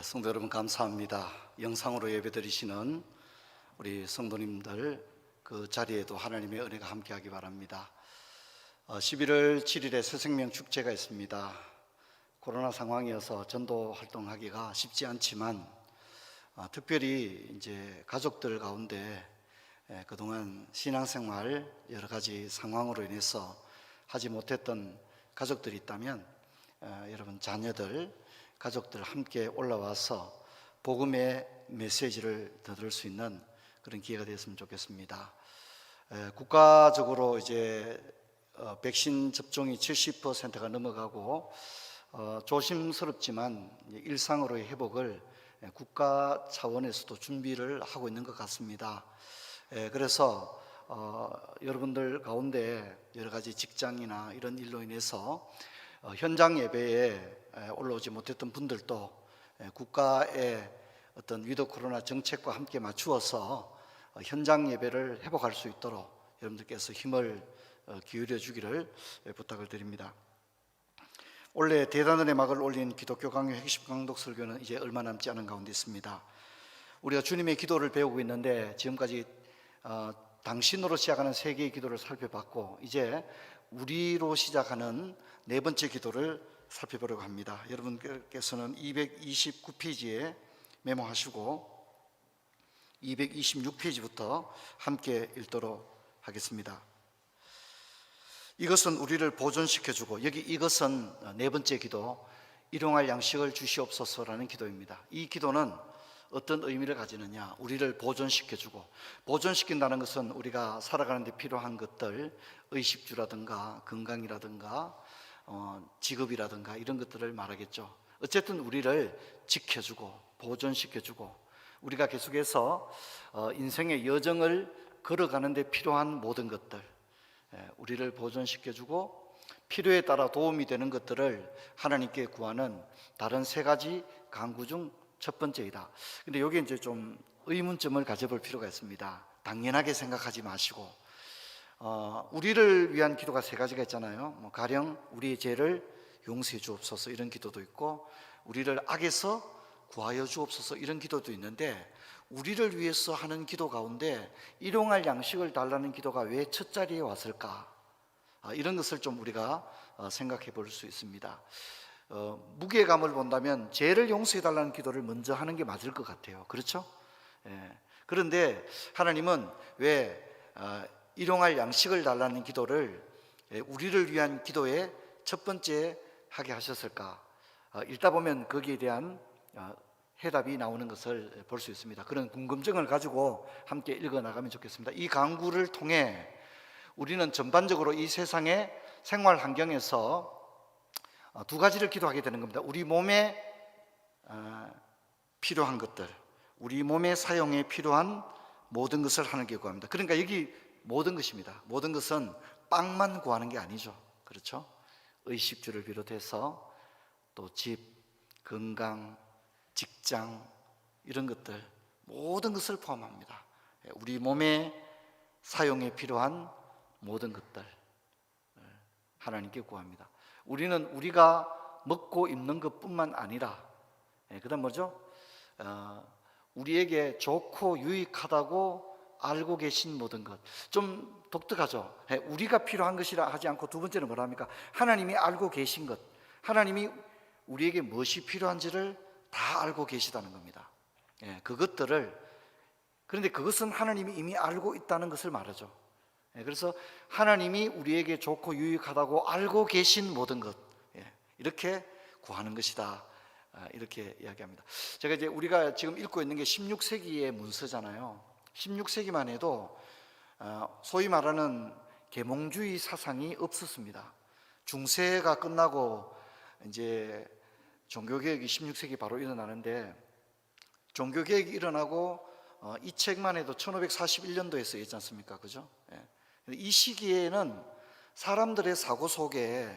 성도 여러분 감사합니다. 영상으로 예배드리시는 우리 성도님들 그 자리에도 하나님의 은혜가 함께하기 바랍니다. 11월 7일에 새생명 축제가 있습니다. 코로나 상황이어서 전도 활동하기가 쉽지 않지만 특별히 이제 가족들 가운데 그동안 신앙생활 여러 가지 상황으로 인해서 하지 못했던 가족들이 있다면 여러분 자녀들 가족들 함께 올라와서 복음의 메시지를 들을 수 있는 그런 기회가 되었으면 좋겠습니다. 국가적으로 이제 백신 접종이 70%가 넘어가고 조심스럽지만 일상으로의 회복을 국가 차원에서도 준비를 하고 있는 것 같습니다. 그래서 여러분들 가운데 여러 가지 직장이나 이런 일로 인해서 현장 예배에 올라오지 못했던 분들도 국가의 어떤 위드 코로나 정책과 함께 맞추어서 현장 예배를 회복할 수 있도록 여러분들께서 힘을 기울여 주기를 부탁을 드립니다. 올해 대단원의 막을 올린 기독교 강요 핵심 강독 설교는 이제 얼마 남지 않은 가운데 있습니다. 우리가 주님의 기도를 배우고 있는데 지금까지 당신으로 시작하는 세 개의 기도를 살펴봤고 이제 우리로 시작하는 네 번째 기도를 살펴보려고 합니다. 여러분께서는 229페이지에 메모하시고 226페이지부터 함께 읽도록 하겠습니다. 이것은 우리를 보존시켜주고, 여기 이것은 네 번째 기도, 일용할 양식을 주시옵소서라는 기도입니다. 이 기도는 어떤 의미를 가지느냐, 우리를 보존시켜주고, 보존시킨다는 것은 우리가 살아가는 데 필요한 것들, 의식주라든가 건강이라든가 직업이라든가 이런 것들을 말하겠죠. 어쨌든 우리를 지켜주고 보존시켜주고 우리가 계속해서 인생의 여정을 걸어가는 데 필요한 모든 것들, 우리를 보존시켜주고 필요에 따라 도움이 되는 것들을 하나님께 구하는 다른 세 가지 간구 중 첫 번째이다. 근데 여기에 이제 좀 의문점을 가져볼 필요가 있습니다. 당연하게 생각하지 마시고 우리를 위한 기도가 세 가지가 있잖아요. 가령 우리의 죄를 용서해 주옵소서 이런 기도도 있고, 우리를 악에서 구하여 주옵소서 이런 기도도 있는데, 우리를 위해서 하는 기도 가운데 일용할 양식을 달라는 기도가 왜 첫 자리에 왔을까? 이런 것을 좀 우리가 생각해 볼 수 있습니다. 무게감을 본다면 죄를 용서해 달라는 기도를 먼저 하는 게 맞을 것 같아요. 그렇죠? 그런데 하나님은 왜 일용할 양식을 달라는 기도를 우리를 위한 기도의 첫 번째 하게 하셨을까? 읽다 보면 거기에 대한 해답이 나오는 것을 볼 수 있습니다. 그런 궁금증을 가지고 함께 읽어 나가면 좋겠습니다. 이 강구를 통해 우리는 전반적으로 이 세상의 생활 환경에서 두 가지를 기도하게 되는 겁니다. 우리 몸에 필요한 것들, 우리 몸의 사용에 필요한 모든 것을 하나님께 구합니다. 그러니까 여기 모든 것입니다. 모든 것은 빵만 구하는 게 아니죠. 그렇죠? 의식주를 비롯해서 또 집, 건강, 직장 이런 것들 모든 것을 포함합니다. 우리 몸의 사용에 필요한 모든 것들 하나님께 구합니다. 우리는 우리가 먹고 입는 것뿐만 아니라 그다음 뭐죠? 우리에게 좋고 유익하다고 알고 계신 모든 것. 좀 독특하죠? 우리가 필요한 것이라 하지 않고 두 번째는 뭐라 합니까? 하나님이 알고 계신 것, 하나님이 우리에게 무엇이 필요한지를 다 알고 계시다는 겁니다. 그것들을, 그런데 그것은 하나님이 이미 알고 있다는 것을 말하죠. 그래서 하나님이 우리에게 좋고 유익하다고 알고 계신 모든 것, 이렇게 구하는 것이다, 이렇게 이야기합니다. 제가 이제 우리가 지금 읽고 있는 게 16세기의 문서잖아요. 16세기만 해도 소위 말하는 계몽주의 사상이 없었습니다. 중세가 끝나고 이제 종교개혁이 16세기 바로 일어나는데, 종교개혁이 일어나고 이 책만 해도 1541년도에 쓰였지 않습니까? 그죠? 이 시기에는 사람들의 사고 속에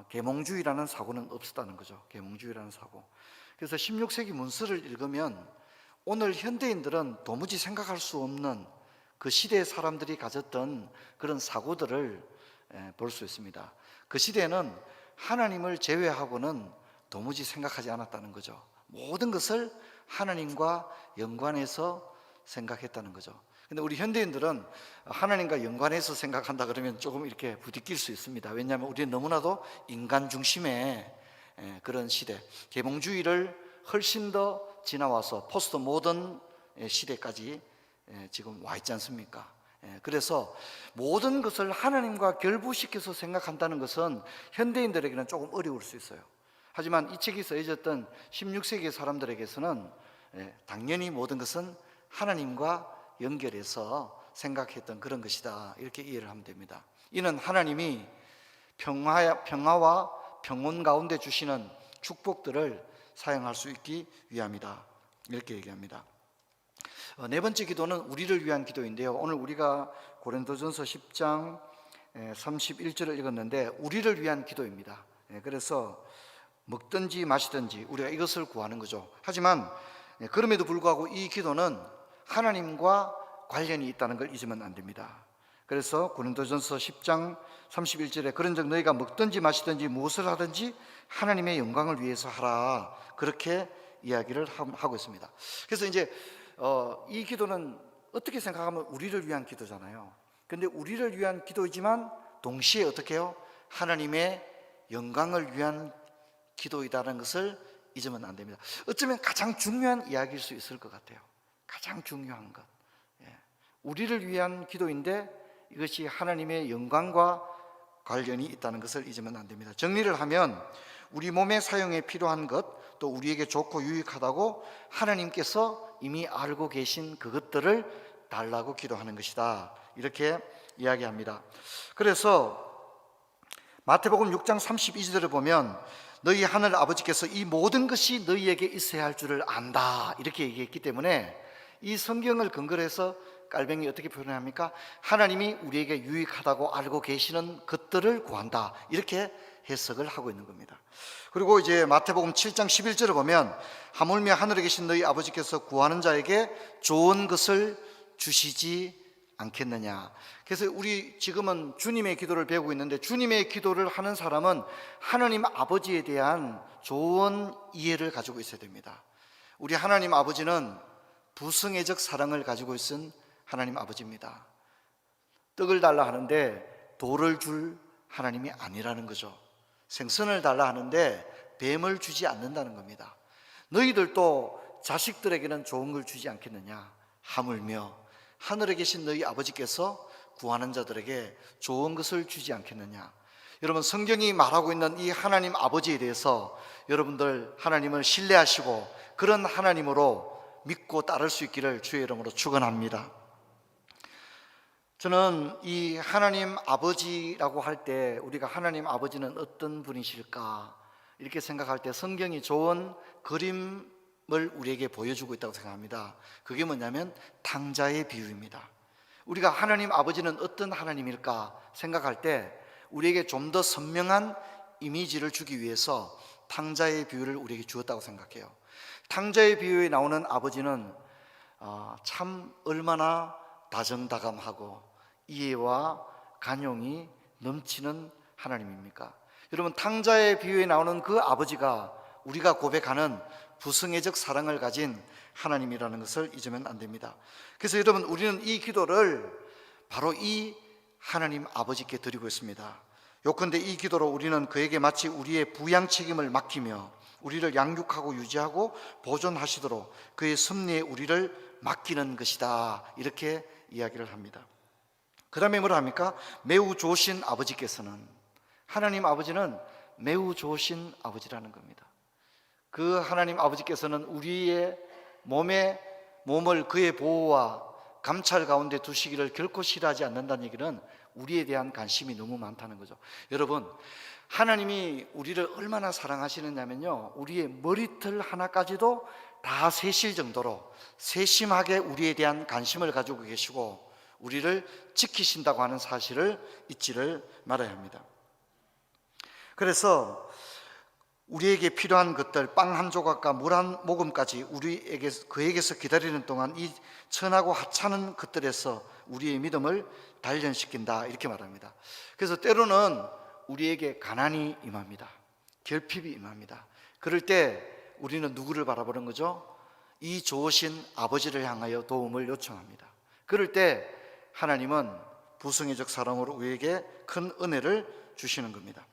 계몽주의라는 사고는 없었다는 거죠. 계몽주의라는 사고. 그래서 16세기 문서를 읽으면 오늘 현대인들은 도무지 생각할 수 없는 그 시대의 사람들이 가졌던 그런 사고들을 볼 수 있습니다. 그 시대에는 하나님을 제외하고는 도무지 생각하지 않았다는 거죠. 모든 것을 하나님과 연관해서 생각했다는 거죠. 근데 우리 현대인들은 하나님과 연관해서 생각한다 그러면 조금 이렇게 부딪힐 수 있습니다. 왜냐하면 우리는 너무나도 인간 중심의 그런 시대, 계몽주의를 훨씬 더 지나와서 포스트 모던 시대까지 지금 와 있지 않습니까? 그래서 모든 것을 하나님과 결부시켜서 생각한다는 것은 현대인들에게는 조금 어려울 수 있어요. 하지만 이 책이 써졌던 16세기 사람들에게서는 당연히 모든 것은 하나님과 연결해서 생각했던 그런 것이다, 이렇게 이해를 하면 됩니다. 이는 하나님이 평화와 평온 가운데 주시는 축복들을 사용할 수 있기 위함이다, 이렇게 얘기합니다. 네 번째 기도는 우리를 위한 기도인데요, 오늘 우리가 고린도전서 10장 31절을 읽었는데 우리를 위한 기도입니다. 그래서 먹든지 마시든지 우리가 이것을 구하는 거죠. 하지만 그럼에도 불구하고 이 기도는 하나님과 관련이 있다는 걸 잊으면 안 됩니다. 그래서 고린도전서 10장 31절에 그런즉 너희가 먹든지 마시든지 무엇을 하든지 하나님의 영광을 위해서 하라, 그렇게 이야기를 하고 있습니다. 그래서 이제 이 기도는 어떻게 생각하면 우리를 위한 기도잖아요. 근데 우리를 위한 기도이지만 동시에 어떻게 해요? 하나님의 영광을 위한 기도이다는 것을 잊으면 안 됩니다. 어쩌면 가장 중요한 이야기일 수 있을 것 같아요. 가장 중요한 것, 우리를 위한 기도인데 이것이 하나님의 영광과 관련이 있다는 것을 잊으면 안 됩니다. 정리를 하면 우리 몸의 사용에 필요한 것, 또 우리에게 좋고 유익하다고 하나님께서 이미 알고 계신 그것들을 달라고 기도하는 것이다, 이렇게 이야기합니다. 그래서 마태복음 6장 32절을 보면 너희 하늘 아버지께서 이 모든 것이 너희에게 있어야 할 줄을 안다, 이렇게 얘기했기 때문에 이 성경을 근거로 해서 깔뱅이 어떻게 표현합니까? 하나님이 우리에게 유익하다고 알고 계시는 것들을 구한다, 이렇게 해석을 하고 있는 겁니다. 그리고 이제 마태복음 7장 11절을 보면 하물며 하늘에 계신 너희 아버지께서 구하는 자에게 좋은 것을 주시지 않겠느냐. 그래서 우리 지금은 주님의 기도를 배우고 있는데 주님의 기도를 하는 사람은 하나님 아버지에 대한 좋은 이해를 가지고 있어야 됩니다. 우리 하나님 아버지는 부승애적 사랑을 가지고 있은 하나님 아버지입니다. 떡을 달라 하는데 돌을 줄 하나님이 아니라는 거죠. 생선을 달라 하는데 뱀을 주지 않는다는 겁니다. 너희들도 자식들에게는 좋은 걸 주지 않겠느냐. 하물며 하늘에 계신 너희 아버지께서 구하는 자들에게 좋은 것을 주지 않겠느냐. 여러분, 성경이 말하고 있는 이 하나님 아버지에 대해서 여러분들 하나님을 신뢰하시고 그런 하나님으로 믿고 따를 수 있기를 주의 이름으로 축원합니다. 저는 이 하나님 아버지라고 할 때 우리가 하나님 아버지는 어떤 분이실까 이렇게 생각할 때 성경이 좋은 그림을 우리에게 보여주고 있다고 생각합니다. 그게 뭐냐면 탕자의 비유입니다. 우리가 하나님 아버지는 어떤 하나님일까 생각할 때 우리에게 좀 더 선명한 이미지를 주기 위해서 탕자의 비유를 우리에게 주었다고 생각해요. 탕자의 비유에 나오는 아버지는 참 얼마나 다정다감하고 이해와 간용이 넘치는 하나님입니까? 여러분, 탕자의 비유에 나오는 그 아버지가 우리가 고백하는 부승애적 사랑을 가진 하나님이라는 것을 잊으면 안 됩니다. 그래서 여러분, 우리는 이 기도를 바로 이 하나님 아버지께 드리고 있습니다. 요컨대 이 기도로 우리는 그에게 마치 우리의 부양 책임을 맡기며 우리를 양육하고 유지하고 보존하시도록 그의 섭리에 우리를 맡기는 것이다, 이렇게 이야기를 합니다. 그 다음에 뭐라 합니까? 매우 좋으신 아버지께서는, 하나님 아버지는 매우 좋으신 아버지라는 겁니다. 그 하나님 아버지께서는 우리의 몸을 그의 보호와 감찰 가운데 두시기를 결코 싫어하지 않는다는 얘기는 우리에 대한 관심이 너무 많다는 거죠. 여러분, 하나님이 우리를 얼마나 사랑하시느냐면요, 우리의 머리털 하나까지도 다 세실 정도로 세심하게 우리에 대한 관심을 가지고 계시고 우리를 지키신다고 하는 사실을 잊지를 말아야 합니다. 그래서 우리에게 필요한 것들, 빵 한 조각과 물 한 모금까지 그에게서 기다리는 동안 이 천하고 하찮은 것들에서 우리의 믿음을 단련시킨다, 이렇게 말합니다. 그래서 때로는 우리에게 가난이 임합니다. 결핍이 임합니다. 그럴 때 우리는 누구를 바라보는 거죠? 이 좋으신 아버지를 향하여 도움을 요청합니다. 그럴 때 하나님은 부성애적 사랑으로 우리에게 큰 은혜를 주시는 겁니다.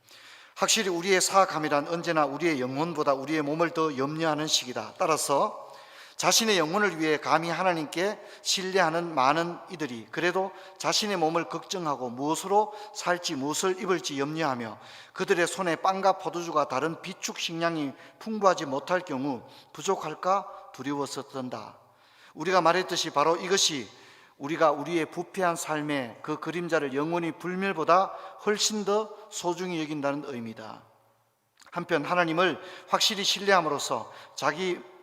확실히 우리의 사악함이란 언제나 우리의 영혼보다 우리의 몸을 더 염려하는 시기다. 따라서 자신의 영혼을 위해 감히 하나님께 신뢰하는 많은 이들이 그래도 자신의 몸을 걱정하고 무엇으로 살지 무엇을 입을지 염려하며 그들의 손에 빵과 포도주가 다른 비축 식량이 풍부하지 못할 경우 부족할까 두려워서 떤다. 우리가 말했듯이 바로 이것이 우리가 우리의 부패한 삶의 그 그림자를 영원히 불멸보다 훨씬 더 소중히 여긴다는 의미다. 한편 하나님을 확실히 신뢰함으로써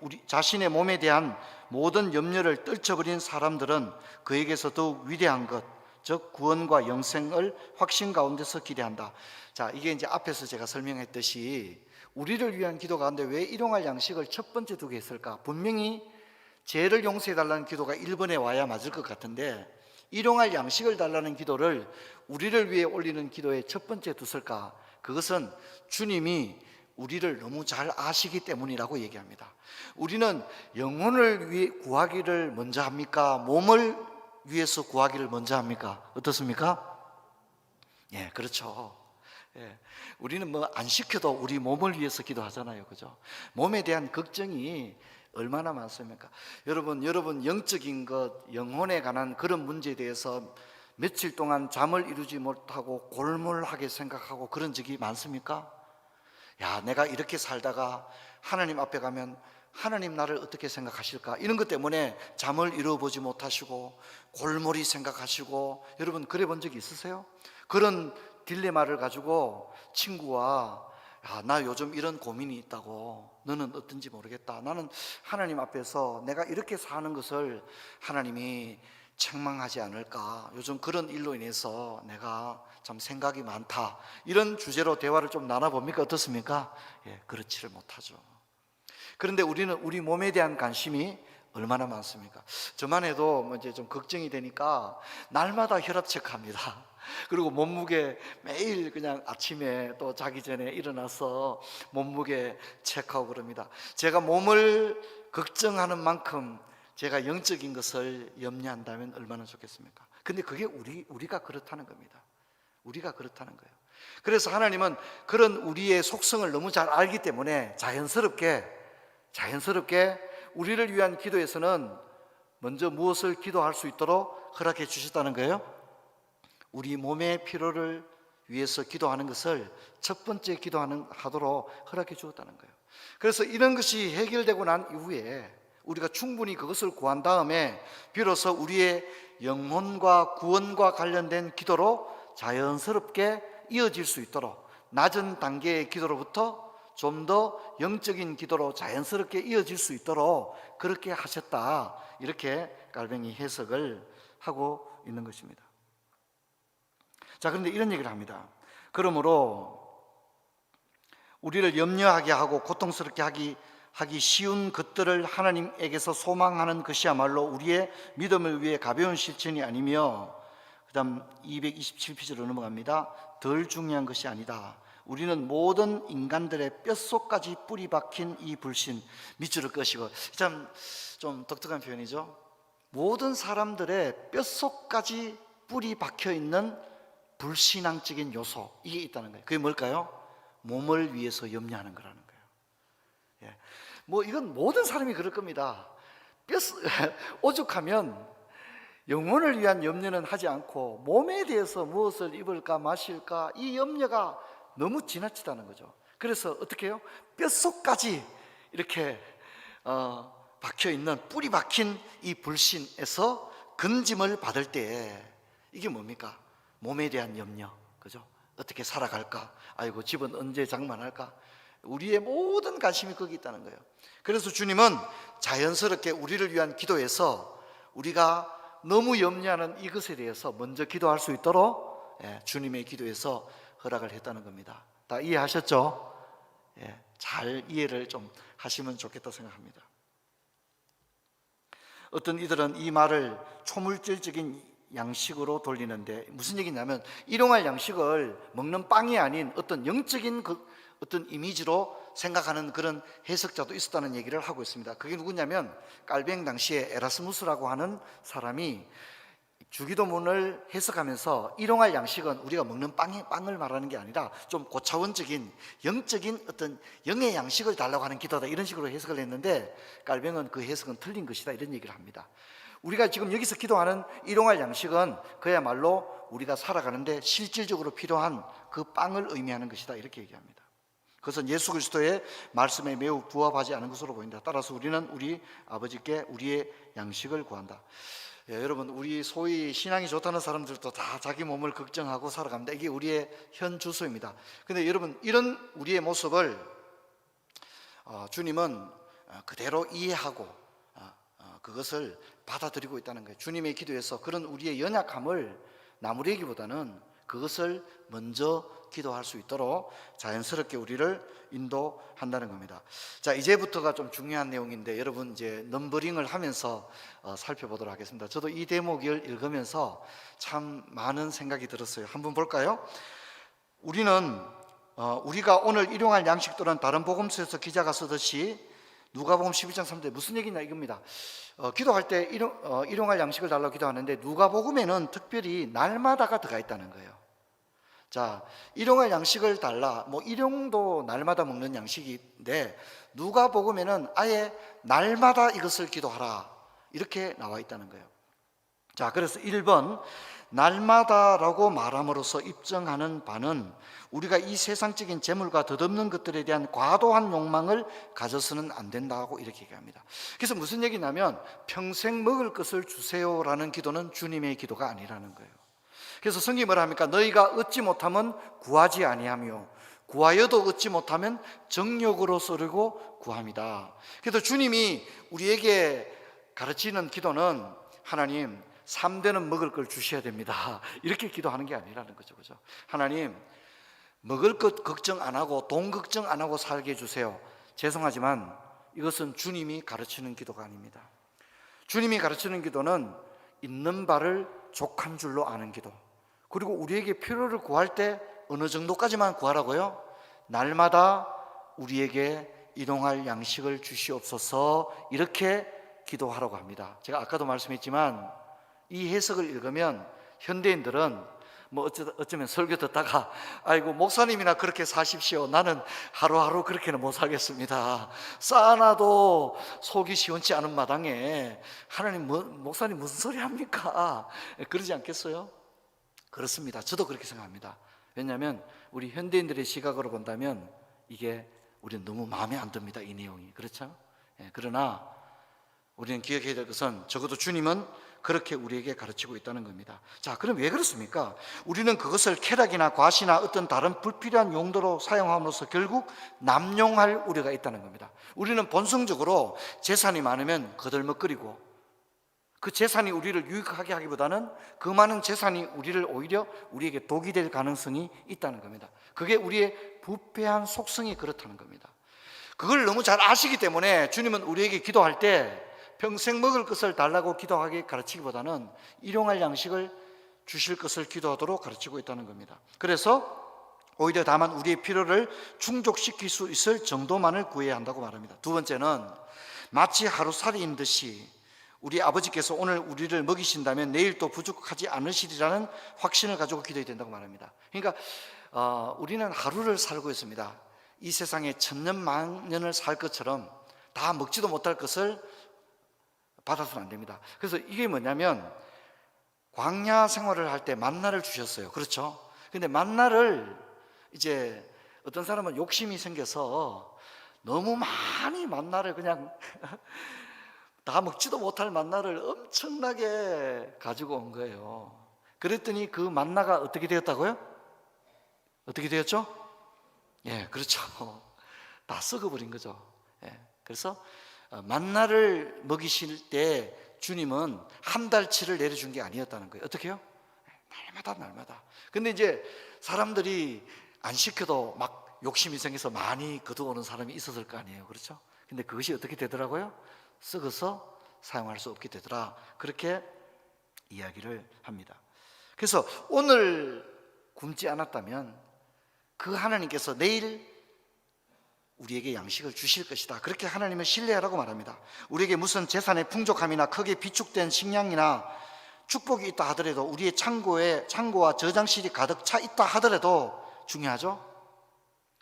우리 자신의 몸에 대한 모든 염려를 떨쳐버린 사람들은 그에게서 더욱 위대한 것, 즉 구원과 영생을 확신 가운데서 기대한다. 자, 이게 이제 앞에서 제가 설명했듯이 우리를 위한 기도 가운데 왜 일용할 양식을 첫 번째 두게 했을까? 분명히 죄를 용서해 달라는 기도가 1번에 와야 맞을 것 같은데 일용할 양식을 달라는 기도를 우리를 위해 올리는 기도에 첫 번째 뒀을까? 그것은 주님이 우리를 너무 잘 아시기 때문이라고 얘기합니다. 우리는 영혼을 위해 구하기를 먼저 합니까? 몸을 위해서 구하기를 먼저 합니까? 어떻습니까? 예, 그렇죠. 예, 우리는 뭐 안 시켜도 우리 몸을 위해서 기도하잖아요, 그죠? 몸에 대한 걱정이 얼마나 많습니까? 여러분 영적인 것, 영혼에 관한 그런 문제에 대해서 며칠 동안 잠을 이루지 못하고 골몰하게 생각하고 그런 적이 많습니까? 야, 내가 이렇게 살다가 하나님 앞에 가면 하나님 나를 어떻게 생각하실까? 이런 것 때문에 잠을 이루어보지 못하시고 골몰이 생각하시고, 여러분 그래 본 적이 있으세요? 그런 딜레마를 가지고 친구와 야, 나 요즘 이런 고민이 있다고, 너는 어떤지 모르겠다, 나는 하나님 앞에서 내가 이렇게 사는 것을 하나님이 책망하지 않을까, 요즘 그런 일로 인해서 내가 참 생각이 많다, 이런 주제로 대화를 좀 나눠봅니까? 어떻습니까? 예, 그렇지를 못하죠. 그런데 우리는 우리 몸에 대한 관심이 얼마나 많습니까? 저만 해도 뭐 이제 좀 걱정이 되니까 날마다 혈압 체크합니다. 그리고 몸무게 매일 그냥 아침에 또 자기 전에 일어나서 몸무게 체크하고 그럽니다. 제가 몸을 걱정하는 만큼 제가 영적인 것을 염려한다면 얼마나 좋겠습니까? 근데 그게 우리가 그렇다는 겁니다. 우리가 그렇다는 거예요. 그래서 하나님은 그런 우리의 속성을 너무 잘 알기 때문에 자연스럽게 우리를 위한 기도에서는 먼저 무엇을 기도할 수 있도록 허락해 주셨다는 거예요? 우리 몸의 피로를 위해서 기도하는 것을 첫 번째 기도하도록 허락해 주었다는 거예요. 그래서 이런 것이 해결되고 난 이후에 우리가 충분히 그것을 구한 다음에 비로소 우리의 영혼과 구원과 관련된 기도로 자연스럽게 이어질 수 있도록, 낮은 단계의 기도로부터 좀 더 영적인 기도로 자연스럽게 이어질 수 있도록 그렇게 하셨다, 이렇게 깔뱅이 해석을 하고 있는 것입니다. 자, 그런데 이런 얘기를 합니다. 그러므로 우리를 염려하게 하고 고통스럽게 하기 쉬운 것들을 하나님에게서 소망하는 것이야말로 우리의 믿음을 위해 가벼운 실천이 아니며, 그 다음 227페이지로 넘어갑니다. 덜 중요한 것이 아니다. 우리는 모든 인간들의 뼛속까지 뿌리 박힌 이 불신, 밑줄을 끄시고, 참 좀 독특한 표현이죠. 모든 사람들의 뼛속까지 뿌리 박혀 있는 불신앙적인 요소, 이게 있다는 거예요. 그게 뭘까요? 몸을 위해서 염려하는 거라는 거예요. 예. 뭐 이건 모든 사람이 그럴 겁니다. 오죽하면 영혼을 위한 염려는 하지 않고 몸에 대해서 무엇을 입을까 마실까, 이 염려가 너무 지나치다는 거죠. 그래서 어떻게 해요? 뼛속까지 이렇게 박혀있는, 뿌리 박힌 이 불신에서 건짐을 받을 때 이게 뭡니까? 몸에 대한 염려, 그죠? 어떻게 살아갈까? 아이고, 집은 언제 장만할까? 우리의 모든 관심이 거기 있다는 거예요. 그래서 주님은 자연스럽게 우리를 위한 기도에서 우리가 너무 염려하는 이것에 대해서 먼저 기도할 수 있도록 주님의 기도에서 허락을 했다는 겁니다. 다 이해하셨죠? 잘 이해를 좀 하시면 좋겠다 생각합니다. 어떤 이들은 이 말을 초물질적인 양식으로 돌리는데 무슨 얘기냐면, 일용할 양식을 먹는 빵이 아닌 어떤 영적인 어떤 이미지로 생각하는 그런 해석자도 있었다는 얘기를 하고 있습니다. 그게 누구냐면 깔뱅 당시에 에라스무스라고 하는 사람이 주기도문을 해석하면서 일용할 양식은 우리가 먹는 빵을 말하는 게 아니라 좀 고차원적인 영적인 어떤 영의 양식을 달라고 하는 기도다, 이런 식으로 해석을 했는데 깔뱅은 그 해석은 틀린 것이다, 이런 얘기를 합니다. 우리가 지금 여기서 기도하는 일용할 양식은 그야말로 우리가 살아가는데 실질적으로 필요한 그 빵을 의미하는 것이다, 이렇게 얘기합니다. 그것은 예수 그리스도의 말씀에 매우 부합하지 않은 것으로 보인다. 따라서 우리는 우리 아버지께 우리의 양식을 구한다. 여러분, 우리 소위 신앙이 좋다는 사람들도 다 자기 몸을 걱정하고 살아갑니다. 이게 우리의 현 주소입니다. 근데 여러분, 이런 우리의 모습을 주님은 그대로 이해하고 그것을 받아들이고 있다는 거예요. 주님의 기도에서 그런 우리의 연약함을 나무래기보다는 그것을 먼저 기도할 수 있도록 자연스럽게 우리를 인도한다는 겁니다. 자, 이제부터가 좀 중요한 내용인데 여러분 이제 넘버링을 하면서 살펴보도록 하겠습니다. 저도 이 대목을 읽으면서 참 많은 생각이 들었어요. 한번 볼까요? 우리가 오늘 일용할 양식 또는 다른 복음서에서 기자가 쓰듯이 누가복음 11장 3절에 무슨 얘기냐 이겁니다. 기도할 때 일용할 양식을 달라고 기도하는데 누가복음에는 특별히 날마다가 들어가 있다는 거예요. 자, 일용할 양식을 달라, 일용도 날마다 먹는 양식인데 누가복음에는 아예 날마다 이것을 기도하라, 이렇게 나와 있다는 거예요. 자, 그래서 1번, 날마다라고 말함으로써 입증하는 바는 우리가 이 세상적인 재물과 덧없는 것들에 대한 과도한 욕망을 가져서는 안 된다고 이렇게 얘기합니다. 그래서 무슨 얘기냐면 평생 먹을 것을 주세요라는 기도는 주님의 기도가 아니라는 거예요. 그래서 성경이 뭐라 합니까? 너희가 얻지 못하면 구하지 아니하며 구하여도 얻지 못하면 정욕으로 쏘려고 구합니다. 그래서 주님이 우리에게 가르치는 기도는 하나님 3대는 먹을 걸 주셔야 됩니다, 이렇게 기도하는 게 아니라는 거죠. 그죠? 하나님 먹을 것 걱정 안 하고 돈 걱정 안 하고 살게 해주세요. 죄송하지만 이것은 주님이 가르치는 기도가 아닙니다. 주님이 가르치는 기도는 있는 바를 족한 줄로 아는 기도, 그리고 우리에게 필요를 구할 때 어느 정도까지만 구하라고요? 날마다 우리에게 일용할 양식을 주시옵소서, 이렇게 기도하라고 합니다. 제가 아까도 말씀했지만 이 해석을 읽으면 현대인들은 어쩌면 설교 듣다가 아이고 목사님이나 그렇게 사십시오, 나는 하루하루 그렇게는 못 살겠습니다, 쌓아놔도 속이 시원치 않은 마당에 하나님 목사님 무슨 소리 합니까? 그러지 않겠어요? 그렇습니다. 저도 그렇게 생각합니다. 왜냐하면 우리 현대인들의 시각으로 본다면 이게 우리는 너무 마음에 안 듭니다, 이 내용이. 그렇죠? 그러나 우리는 기억해야 될 것은 적어도 주님은 그렇게 우리에게 가르치고 있다는 겁니다. 자, 그럼 왜 그렇습니까? 우리는 그것을 쾌락이나 과시나 어떤 다른 불필요한 용도로 사용함으로써 결국 남용할 우려가 있다는 겁니다. 우리는 본성적으로 재산이 많으면 거들먹거리고 그 재산이 우리를 유익하게 하기보다는 그 많은 재산이 오히려 우리에게 독이 될 가능성이 있다는 겁니다. 그게 우리의 부패한 속성이 그렇다는 겁니다. 그걸 너무 잘 아시기 때문에 주님은 우리에게 기도할 때 평생 먹을 것을 달라고 기도하게 가르치기보다는 일용할 양식을 주실 것을 기도하도록 가르치고 있다는 겁니다. 그래서 오히려 다만 우리의 필요를 충족시킬 수 있을 정도만을 구해야 한다고 말합니다. 두 번째는 마치 하루살이인 듯이 우리 아버지께서 오늘 우리를 먹이신다면 내일 또 부족하지 않으시리라는 확신을 가지고 기도해야 된다고 말합니다. 그러니까 우리는 하루를 살고 있습니다. 이 세상에 천년 만년을 살 것처럼 다 먹지도 못할 것을 받아서는 안 됩니다. 그래서 이게 뭐냐면 광야 생활을 할 때 만나를 주셨어요. 그렇죠? 근데 만나를 이제 어떤 사람은 욕심이 생겨서 너무 많이 만나를 그냥 다 먹지도 못할 만나를 엄청나게 가지고 온 거예요. 그랬더니 그 만나가 어떻게 되었다고요? 어떻게 되었죠? 예, 그렇죠. 다 썩어버린 거죠. 예, 그래서 만나를 먹이실 때 주님은 한 달치를 내려준 게 아니었다는 거예요. 어떻게요? 날마다. 근데 이제 사람들이 안 시켜도 막 욕심이 생겨서 많이 거두어오는 사람이 있었을 거 아니에요. 그렇죠? 근데 그것이 어떻게 되더라고요? 썩어서 사용할 수 없게 되더라, 그렇게 이야기를 합니다. 그래서 오늘 굶지 않았다면 그 하나님께서 내일 우리에게 양식을 주실 것이다. 그렇게 하나님을 신뢰하라고 말합니다. 우리에게 무슨 재산의 풍족함이나 크게 비축된 식량이나 축복이 있다 하더라도, 우리의 창고와 저장실이 가득 차 있다 하더라도 중요하죠?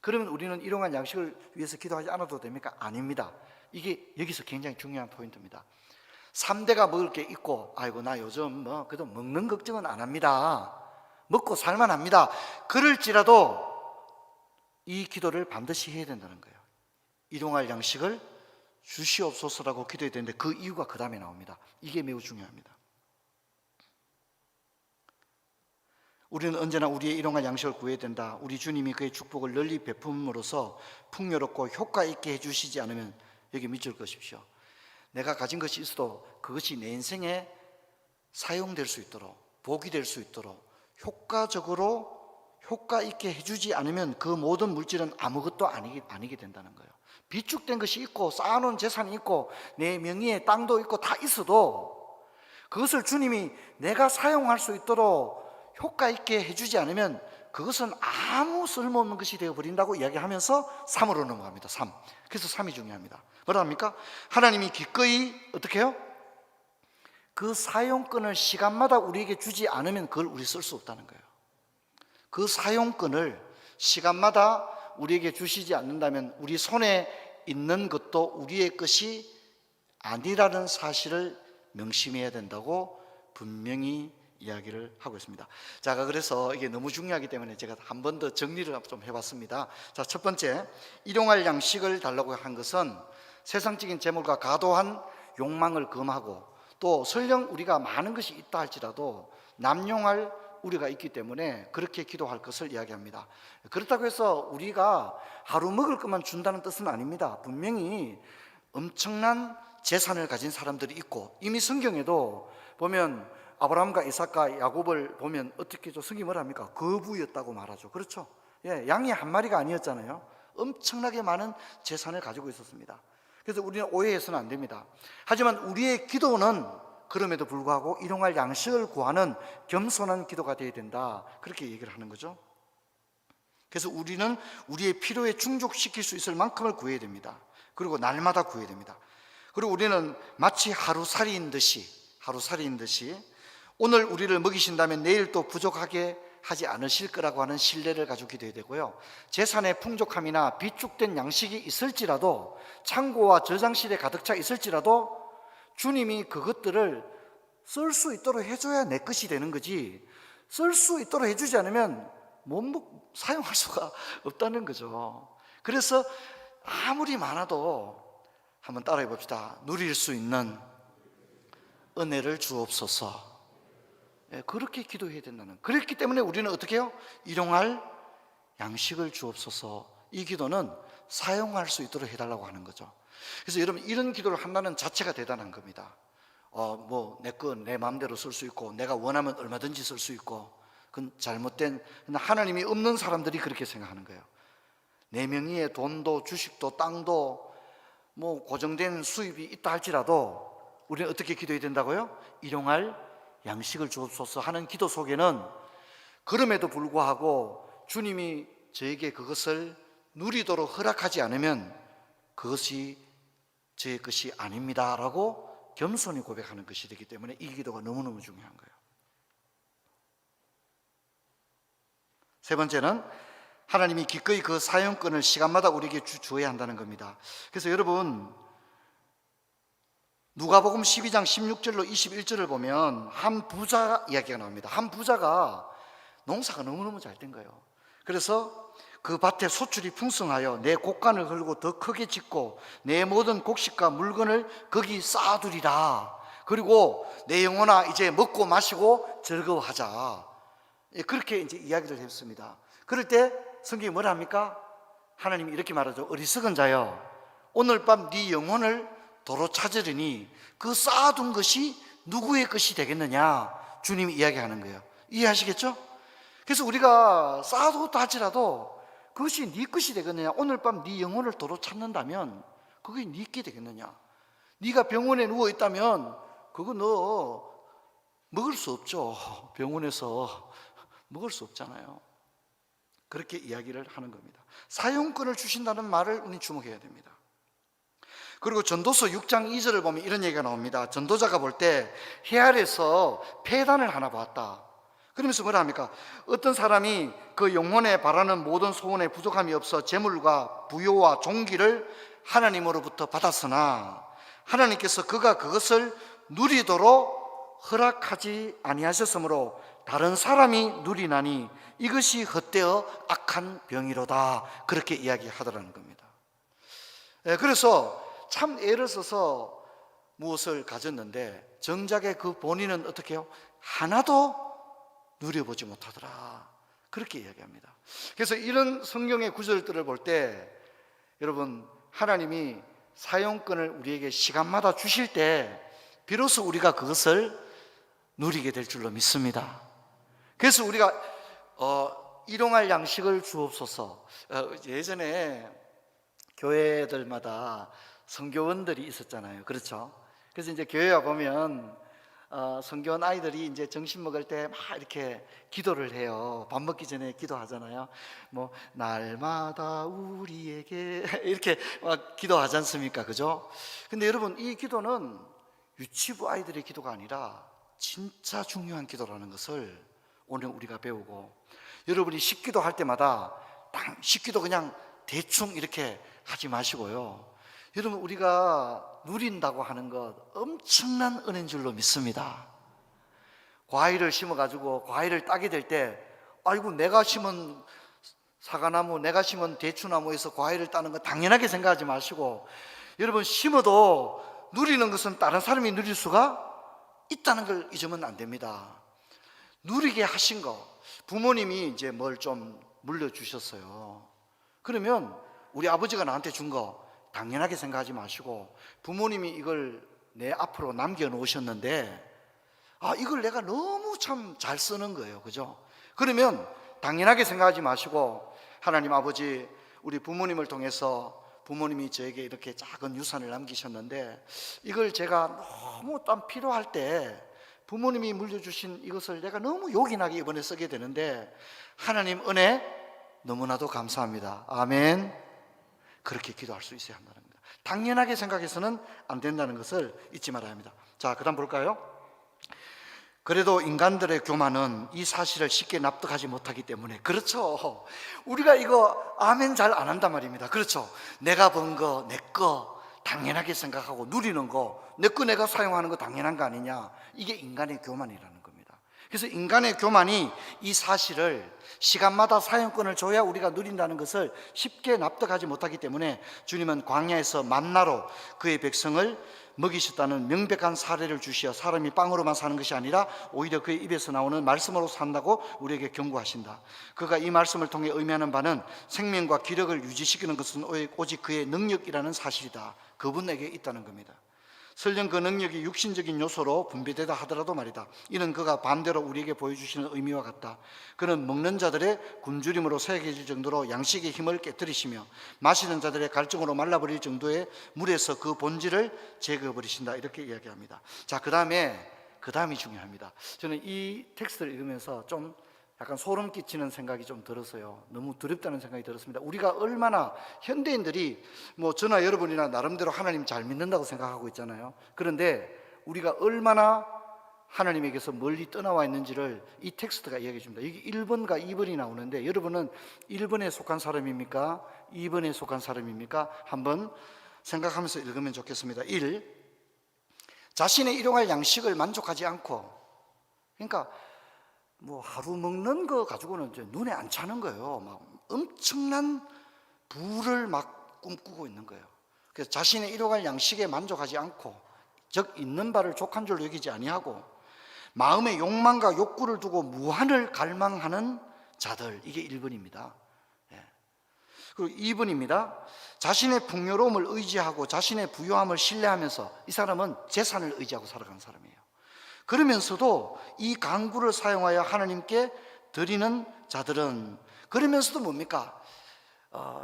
그러면 우리는 일용할 양식을 위해서 기도하지 않아도 됩니까? 아닙니다. 이게 여기서 굉장히 중요한 포인트입니다. 3대가 먹을 게 있고, 아이고 나 요즘 그래도 먹는 걱정은 안 합니다. 먹고 살만합니다. 그럴지라도 이 기도를 반드시 해야 된다는 거예요. 일용할 양식을 주시옵소서라고 기도해야 되는데, 그 이유가 그 다음에 나옵니다. 이게 매우 중요합니다. 우리는 언제나 우리의 일용할 양식을 구해야 된다. 우리 주님이 그의 축복을 널리 베품으로써 풍요롭고 효과 있게 해주시지 않으면, 여기 밑줄 그으십시오. 내가 가진 것이 있어도 그것이 내 인생에 사용될 수 있도록, 복이 될 수 있도록 효과적으로 효과 있게 해주지 않으면 그 모든 물질은 아무것도 아니게 된다는 거예요. 비축된 것이 있고 쌓아놓은 재산이 있고 내 명의의 땅도 있고 다 있어도 그것을 주님이 내가 사용할 수 있도록 효과 있게 해주지 않으면 그것은 아무 쓸모없는 것이 되어버린다고 이야기하면서 3으로 넘어갑니다. 3. 그래서 3이 중요합니다. 뭐라 합니까? 하나님이 기꺼이 어떻게 해요? 그 사용권을 시간마다 우리에게 주지 않으면 그걸 우리 쓸 수 없다는 거예요. 그 사용권을 시간마다 우리에게 주시지 않는다면 우리 손에 있는 것도 우리의 것이 아니라는 사실을 명심해야 된다고 분명히 이야기를 하고 있습니다. 자, 그래서 이게 너무 중요하기 때문에 제가 한 번 더 정리를 좀 해봤습니다. 자, 첫 번째, 일용할 양식을 달라고 한 것은 세상적인 재물과 과도한 욕망을 금하고, 또 설령 우리가 많은 것이 있다 할지라도 남용할 우리가 있기 때문에 그렇게 기도할 것을 이야기합니다. 그렇다고 해서 우리가 하루 먹을 것만 준다는 뜻은 아닙니다. 분명히 엄청난 재산을 가진 사람들이 있고, 이미 성경에도 보면 아브라함과 이삭과 야곱을 보면 어떻게 성경이 뭐라 합니까? 거부였다고 말하죠. 그렇죠? 예, 양이 한 마리가 아니었잖아요. 엄청나게 많은 재산을 가지고 있었습니다. 그래서 우리는 오해해서는 안 됩니다. 하지만 우리의 기도는 그럼에도 불구하고 일용할 양식을 구하는 겸손한 기도가 되어야 된다, 그렇게 얘기를 하는 거죠. 그래서 우리는 우리의 필요에 충족시킬 수 있을 만큼을 구해야 됩니다. 그리고 날마다 구해야 됩니다. 그리고 우리는 마치 하루살이인 듯이 오늘 우리를 먹이신다면 내일 또 부족하게 하지 않으실 거라고 하는 신뢰를 가지고 기도해야 되고요. 재산의 풍족함이나 비축된 양식이 있을지라도, 창고와 저장실에 가득 차 있을지라도 주님이 그것들을 쓸 수 있도록 해줘야 내 것이 되는 거지, 쓸 수 있도록 해주지 않으면 사용할 수가 없다는 거죠. 그래서 아무리 많아도 한번 따라해 봅시다. 누릴 수 있는 은혜를 주옵소서. 그렇게 기도해야 된다는. 그렇기 때문에 우리는 어떻게 해요? 일용할 양식을 주옵소서. 이 기도는 사용할 수 있도록 해달라고 하는 거죠. 그래서 여러분, 이런 기도를 한다는 자체가 대단한 겁니다. 내 마음대로 쓸 수 있고 내가 원하면 얼마든지 쓸 수 있고, 그건 잘못된, 하나님이 없는 사람들이 그렇게 생각하는 거예요. 내 명의의 돈도 주식도 땅도 고정된 수입이 있다 할지라도 우리는 어떻게 기도해야 된다고요? 일용할 양식을 주옵소서 하는 기도 속에는 그럼에도 불구하고 주님이 저에게 그것을 누리도록 허락하지 않으면 그것이 제 것이 아닙니다 라고 겸손히 고백하는 것이 되기 때문에 이 기도가 너무너무 중요한 거예요. 세 번째는 하나님이 기꺼이 그 사용권을 시간마다 우리에게 주어야 한다는 겁니다. 그래서 여러분, 누가복음 12장 16절로 21절을 보면 한 부자 이야기가 나옵니다. 한 부자가 농사가 너무너무 잘 된 거예요. 그래서 그 밭에 소출이 풍성하여 내 곡간을 걸고 더 크게 짓고 내 모든 곡식과 물건을 거기 쌓아두리라. 그리고 내 영혼아 이제 먹고 마시고 즐거워하자. 그렇게 이제 이야기를 했습니다. 그럴 때 성경이 뭐라 합니까? 하나님이 이렇게 말하죠. 어리석은 자여, 오늘 밤 네 영혼을 도로 찾으려니 그 쌓아둔 것이 누구의 것이 되겠느냐, 주님이 이야기하는 거예요. 이해하시겠죠? 그래서 우리가 쌓아뒀다 할지라도 그것이 네 것이 되겠느냐, 오늘 밤 네 영혼을 도로 찾는다면 그게 네 게 되겠느냐. 네가 병원에 누워 있다면 그거 너 먹을 수 없죠. 병원에서 먹을 수 없잖아요. 그렇게 이야기를 하는 겁니다. 사용권을 주신다는 말을 우리 주목해야 됩니다. 그리고 전도서 6장 2절을 보면 이런 얘기가 나옵니다. 전도자가 볼 때 해 아래서 폐단을 하나 보았다. 그러면서 뭐라 합니까? 어떤 사람이 그 영혼에 바라는 모든 소원에 부족함이 없어 재물과 부요와 종기를 하나님으로부터 받았으나 하나님께서 그가 그것을 누리도록 허락하지 아니하셨으므로 다른 사람이 누리나니 이것이 헛되어 악한 병이로다. 그렇게 이야기하더라는 겁니다. 그래서 참 애를 써서 무엇을 가졌는데 정작에 그 본인은 어떻게 해요? 하나도 누려보지 못하더라. 그렇게 이야기합니다. 그래서 이런 성경의 구절들을 볼 때 여러분, 하나님이 사용권을 우리에게 시간마다 주실 때 비로소 우리가 그것을 누리게 될 줄로 믿습니다. 그래서 우리가 일용할 양식을 주옵소서. 예전에 교회들마다 선교원들이 있었잖아요. 그렇죠? 그래서 이제 교회 와 보면 선교원 아이들이 이제 점심 먹을 때 막 이렇게 기도를 해요. 밥 먹기 전에 기도하잖아요. 뭐 날마다 우리에게 이렇게 막 기도하지 않습니까? 그죠? 근데 여러분, 이 기도는 유치부 아이들의 기도가 아니라 진짜 중요한 기도라는 것을 오늘 우리가 배우고, 여러분이 식기도 할 때마다 식기도 그냥 대충 이렇게 하지 마시고요. 여러분, 우리가 누린다고 하는 것 엄청난 은혜인 줄로 믿습니다. 과일을 심어가지고 과일을 따게 될 때, 아이고 내가 심은 사과나무, 내가 심은 대추나무에서 과일을 따는 거 당연하게 생각하지 마시고, 여러분 심어도 누리는 것은 다른 사람이 누릴 수가 있다는 걸 잊으면 안 됩니다. 누리게 하신 거, 부모님이 이제 뭘 좀 물려주셨어요. 그러면 우리 아버지가 나한테 준 거 당연하게 생각하지 마시고, 부모님이 이걸 내 앞으로 남겨놓으셨는데 이걸 내가 너무 참 잘 쓰는 거예요. 그죠? 그러면 당연하게 생각하지 마시고, 하나님 아버지, 우리 부모님을 통해서 부모님이 저에게 이렇게 작은 유산을 남기셨는데 이걸 제가 너무 딱 필요할 때 부모님이 물려주신 이것을 내가 너무 요긴하게 이번에 쓰게 되는데 하나님 은혜 너무나도 감사합니다. 아멘. 그렇게 기도할 수 있어야 한다는 겁니다. 당연하게 생각해서는 안 된다는 것을 잊지 말아야 합니다. 자, 그 다음 볼까요? 그래도 인간들의 교만은 이 사실을 쉽게 납득하지 못하기 때문에, 그렇죠, 우리가 이거 아멘 잘 안 한단 말입니다. 그렇죠? 내가 번 거, 내 거 당연하게 생각하고 누리는 거, 내 거 내가 사용하는 거 당연한 거 아니냐, 이게 인간의 교만이라는 겁니다. 그래서 인간의 교만이 이 사실을 시간마다 사용권을 줘야 우리가 누린다는 것을 쉽게 납득하지 못하기 때문에 주님은 광야에서 만나로 그의 백성을 먹이셨다는 명백한 사례를 주시어 사람이 빵으로만 사는 것이 아니라 오히려 그의 입에서 나오는 말씀으로 산다고 우리에게 경고하신다. 그가 이 말씀을 통해 의미하는 바는 생명과 기력을 유지시키는 것은 오직 그의 능력이라는 사실이다. 그분에게 있다는 겁니다. 설령 그 능력이 육신적인 요소로 분배되다 하더라도 말이다. 이는 그가 반대로 우리에게 보여주시는 의미와 같다. 그는 먹는 자들의 굶주림으로 새겨질 정도로 양식의 힘을 깨뜨리시며 마시는 자들의 갈증으로 말라버릴 정도의 물에서 그 본질을 제거해버리신다. 이렇게 이야기합니다. 자, 그 다음이 중요합니다. 저는 이 텍스트를 읽으면서 좀 약간 소름 끼치는 생각이 좀 들었어요. 너무 두렵다는 생각이 들었습니다. 우리가 얼마나, 현대인들이 뭐 저나 여러분이나 나름대로 하나님 잘 믿는다고 생각하고 있잖아요. 그런데 우리가 얼마나 하나님에게서 멀리 떠나와 있는지를 이 텍스트가 이야기해 줍니다. 여기 1번과 2번이 나오는데 여러분은 1번에 속한 사람입니까? 2번에 속한 사람입니까? 한번 생각하면서 읽으면 좋겠습니다. 1. 자신의 일용할 양식을 만족하지 않고, 그러니까 뭐 하루 먹는 거 가지고는 이제 눈에 안 차는 거예요. 막 엄청난 부를 막 꿈꾸고 있는 거예요. 그래서 자신의 일용할 양식에 만족하지 않고, 즉 있는 바를 족한 줄 여기지 아니하고 마음의 욕망과 욕구를 두고 무한을 갈망하는 자들, 이게 1번입니다. 그리고 2번입니다. 자신의 풍요로움을 의지하고 자신의 부유함을 신뢰하면서, 이 사람은 재산을 의지하고 살아가는 사람이에요. 그러면서도 이 강구를 사용하여 하나님께 드리는 자들은, 그러면서도 뭡니까?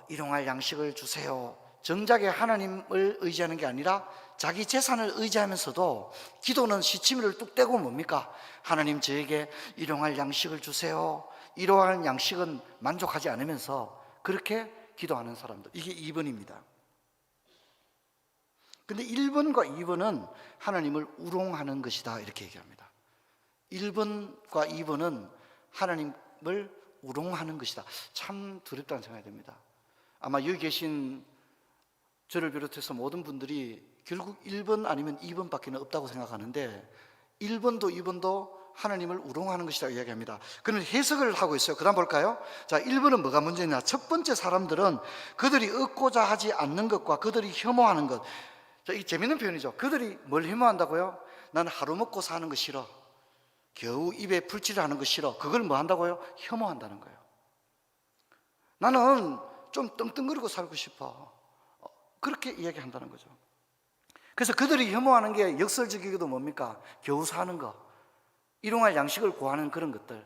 일용할 양식을 주세요. 정작에 하나님을 의지하는 게 아니라 자기 재산을 의지하면서도 기도는 시치미를 뚝 떼고 뭡니까? 하나님 저에게 일용할 양식을 주세요. 이러한 양식은 만족하지 않으면서 그렇게 기도하는 사람들, 이게 2번입니다. 근데 1번과 2번은 하나님을 우롱하는 것이다 이렇게 얘기합니다. 1번과 2번은 하나님을 우롱하는 것이다. 참 두렵다는 생각이 듭니다. 아마 여기 계신 저를 비롯해서 모든 분들이 결국 1번 아니면 2번밖에 없다고 생각하는데 1번도 2번도 하나님을 우롱하는 것이라고 이야기합니다. 그러면 해석을 하고 있어요. 그 다음 볼까요? 자, 1번은 뭐가 문제냐? 첫 번째 사람들은 그들이 얻고자 하지 않는 것과 그들이 혐오하는 것. 자, 이 재밌는 표현이죠. 그들이 뭘 혐오한다고요? 나는 하루 먹고 사는 거 싫어. 겨우 입에 풀칠을 하는 거 싫어. 그걸 뭐 한다고요? 혐오한다는 거예요. 나는 좀 떵떵거리고 살고 싶어. 그렇게 이야기한다는 거죠. 그래서 그들이 혐오하는 게 역설적이기도 뭡니까? 겨우 사는 거, 일용할 양식을 구하는 그런 것들,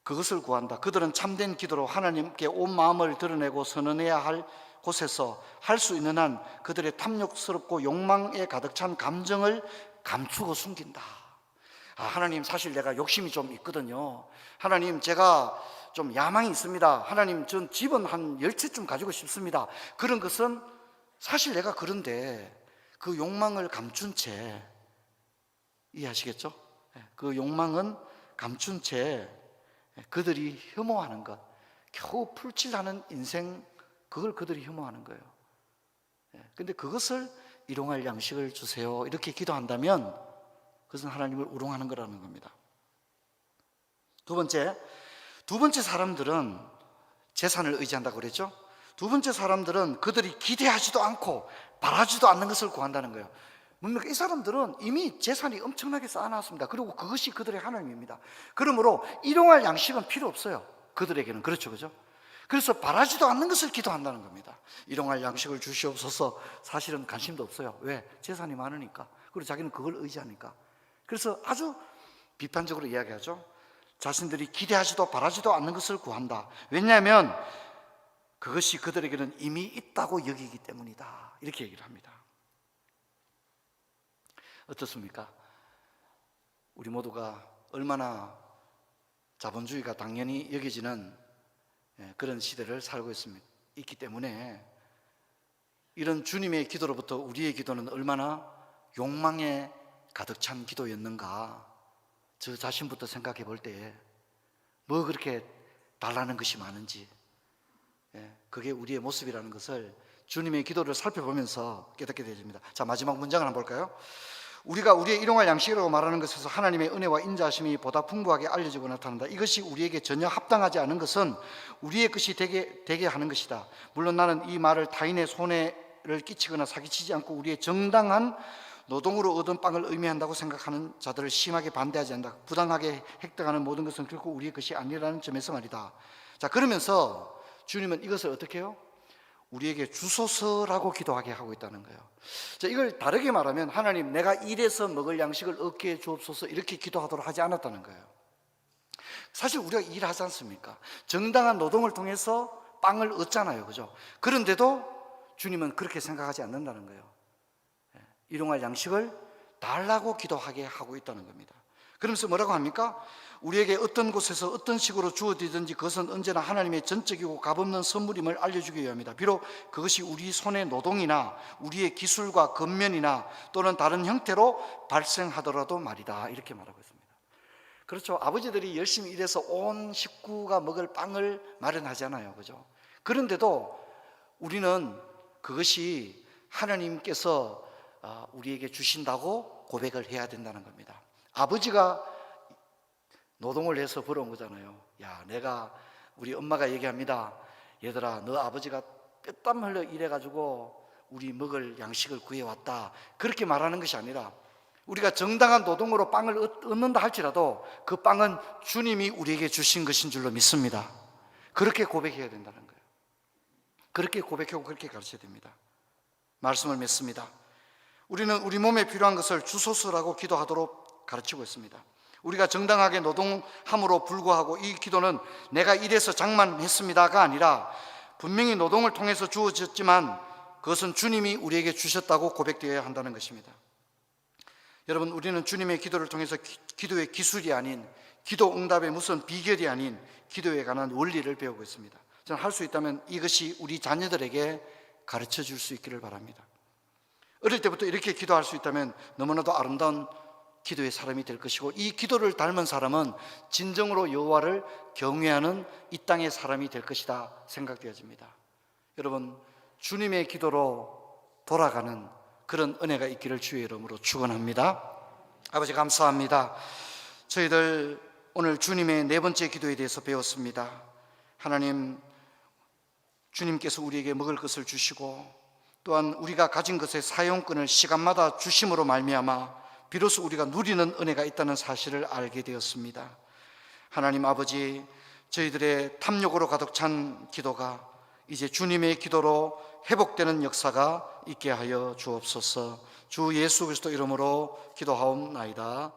그것을 구한다. 그들은 참된 기도로 하나님께 온 마음을 드러내고 선언해야 할 곳에서 할 수 있는 한 그들의 탐욕스럽고 욕망에 가득 찬 감정을 감추고 숨긴다. 하나님, 사실 내가 욕심이 좀 있거든요. 하나님, 제가 좀 야망이 있습니다. 하나님, 전 집은 한 10채쯤 가지고 싶습니다. 그런 것은 사실 내가 그런데 그 욕망을 감춘 채, 이해하시겠죠? 그 욕망은 감춘 채 그들이 혐오하는 것, 겨우 풀칠하는 인생, 그걸 그들이 혐오하는 거예요. 근데 그것을 일용할 양식을 주세요 이렇게 기도한다면 그것은 하나님을 우롱하는 거라는 겁니다. 두 번째 사람들은 재산을 의지한다고 그랬죠. 두 번째 사람들은 그들이 기대하지도 않고 바라지도 않는 것을 구한다는 거예요. 뭡니까? 이 사람들은 이미 재산이 엄청나게 쌓아놨습니다. 그리고 그것이 그들의 하나님입니다. 그러므로 일용할 양식은 필요 없어요. 그들에게는. 그렇죠, 그죠? 그래서 바라지도 않는 것을 기도한다는 겁니다. 일용할 양식을 주시옵소서. 사실은 관심도 없어요. 왜? 재산이 많으니까. 그리고 자기는 그걸 의지하니까. 그래서 아주 비판적으로 이야기하죠. 자신들이 기대하지도 바라지도 않는 것을 구한다. 왜냐하면 그것이 그들에게는 이미 있다고 여기기 때문이다. 이렇게 얘기를 합니다. 어떻습니까? 우리 모두가 얼마나 자본주의가 당연히 여겨지는 그런 시대를 살고 있기 때문에 이런 주님의 기도로부터 우리의 기도는 얼마나 욕망에 가득 찬 기도였는가, 저 자신부터 생각해 볼 때에 뭐 그렇게 달라는 것이 많은지, 그게 우리의 모습이라는 것을 주님의 기도를 살펴보면서 깨닫게 되집니다. 자, 마지막 문장을 한번 볼까요? 우리가 우리의 일용할 양식이라고 말하는 것에서 하나님의 은혜와 인자하심이 보다 풍부하게 알려지고 나타난다. 이것이 우리에게 전혀 합당하지 않은 것은 우리의 것이 되게 하는 것이다. 물론 나는 이 말을 타인의 손해를 끼치거나 사기치지 않고 우리의 정당한 노동으로 얻은 빵을 의미한다고 생각하는 자들을 심하게 반대하지 않는다. 부당하게 획득하는 모든 것은 결코 우리의 것이 아니라는 점에서 말이다. 자, 그러면서 주님은 이것을 어떻게 해요? 우리에게 주소서라고 기도하게 하고 있다는 거예요. 자, 이걸 다르게 말하면 하나님, 내가 일해서 먹을 양식을 얻게 해 주옵소서 이렇게 기도하도록 하지 않았다는 거예요. 사실 우리가 일하지 않습니까? 정당한 노동을 통해서 빵을 얻잖아요, 그죠? 그런데도 주님은 그렇게 생각하지 않는다는 거예요. 일용할 양식을 달라고 기도하게 하고 있다는 겁니다. 그러면서 뭐라고 합니까? 우리에게 어떤 곳에서 어떤 식으로 주어지든지 그것은 언제나 하나님의 전적이고 값없는 선물임을 알려주기 위함이다. 비록 그것이 우리 손의 노동이나 우리의 기술과 겉면이나 또는 다른 형태로 발생하더라도 말이다. 이렇게 말하고 있습니다. 그렇죠. 아버지들이 열심히 일해서 온 식구가 먹을 빵을 마련하잖아요, 그죠? 그런데도 우리는 그것이 하나님께서 우리에게 주신다고 고백을 해야 된다는 겁니다. 아버지가 노동을 해서 벌어온 거잖아요. 우리 엄마가 얘기합니다. 얘들아, 너 아버지가 뼈땀 흘려 일해가지고 우리 먹을 양식을 구해왔다. 그렇게 말하는 것이 아니라 우리가 정당한 노동으로 빵을 얻는다 할지라도 그 빵은 주님이 우리에게 주신 것인 줄로 믿습니다. 그렇게 고백해야 된다는 거예요. 그렇게 고백하고 그렇게 가르쳐야 됩니다. 말씀을 맺습니다. 우리는 우리 몸에 필요한 것을 주소서라고 기도하도록 가르치고 있습니다. 우리가 정당하게 노동함으로 불구하고 이 기도는 내가 일해서 장만했습니다가 아니라 분명히 노동을 통해서 주어졌지만 그것은 주님이 우리에게 주셨다고 고백되어야 한다는 것입니다. 여러분, 우리는 주님의 기도를 통해서 기도의 기술이 아닌, 기도 응답의 무슨 비결이 아닌 기도에 관한 원리를 배우고 있습니다. 저는 할 수 있다면 이것이 우리 자녀들에게 가르쳐 줄 수 있기를 바랍니다. 어릴 때부터 이렇게 기도할 수 있다면 너무나도 아름다운 기도의 사람이 될 것이고, 이 기도를 닮은 사람은 진정으로 여호와를 경외하는 이 땅의 사람이 될 것이다 생각되어집니다. 여러분, 주님의 기도로 돌아가는 그런 은혜가 있기를 주의 이름으로 축원합니다. 아버지, 감사합니다. 저희들 오늘 주님의 네 번째 기도에 대해서 배웠습니다. 하나님, 주님께서 우리에게 먹을 것을 주시고 또한 우리가 가진 것의 사용권을 시간마다 주심으로 말미암아 비로소 우리가 누리는 은혜가 있다는 사실을 알게 되었습니다. 하나님 아버지, 저희들의 탐욕으로 가득 찬 기도가 이제 주님의 기도로 회복되는 역사가 있게 하여 주옵소서. 주 예수 그리스도 이름으로 기도하옵나이다.